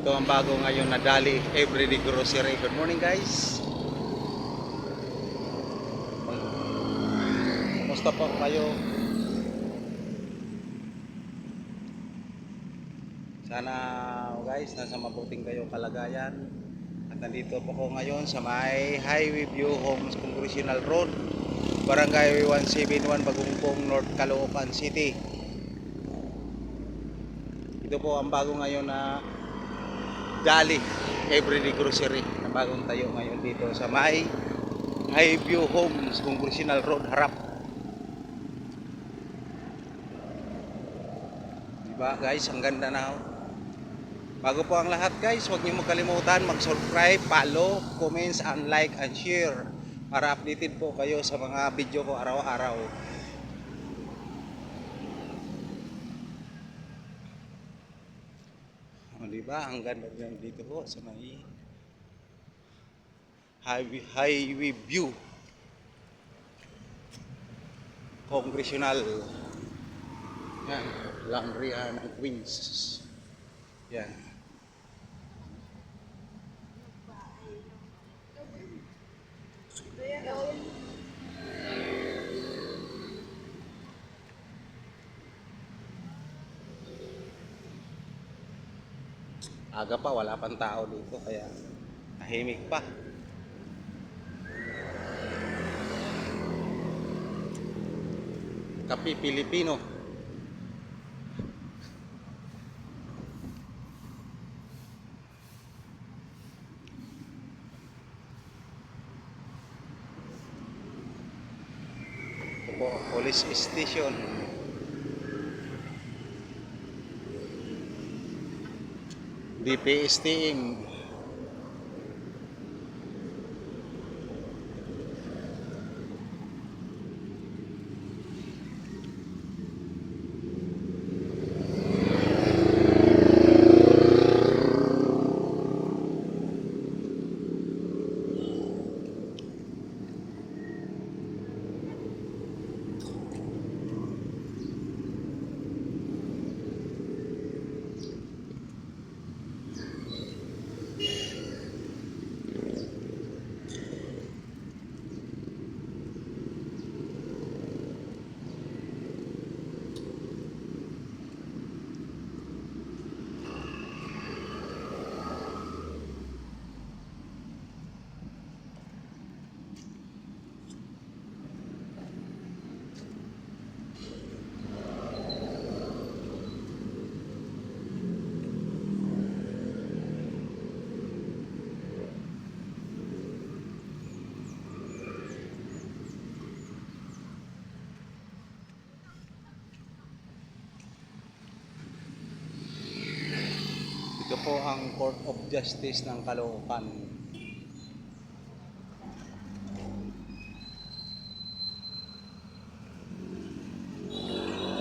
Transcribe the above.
Ito ang bago ngayon na Dali Everyday Grocery. Good morning guys. Kumusta po kayo? Sana guys nasa mabuting kayo kalagayan. At nandito po ko ngayon sa may Highway View Homes Congressional Road, Barangay 171, Bagumpong, North Caloocan City. Ito po ang bago ngayon na Dali Everyday Grocery na bagong tayo ngayon dito sa may Highview Homes Congressional Road harap. Diba guys, ang ganda na. Bago po ang lahat guys, huwag niyo makalimutan mag-subscribe, follow, comments, and like and share para updated po kayo sa mga video ko araw-araw. Diba? Ang ganda din dito po sa may Highway View Congressional. Yan, laundryan ng Queens. Yan. Aga pa, wala pang tao dito kaya tahimik pa. Kape Pilipino. Ito po, police station. DPSTM. Ito po ang Court of Justice ng Caloocan.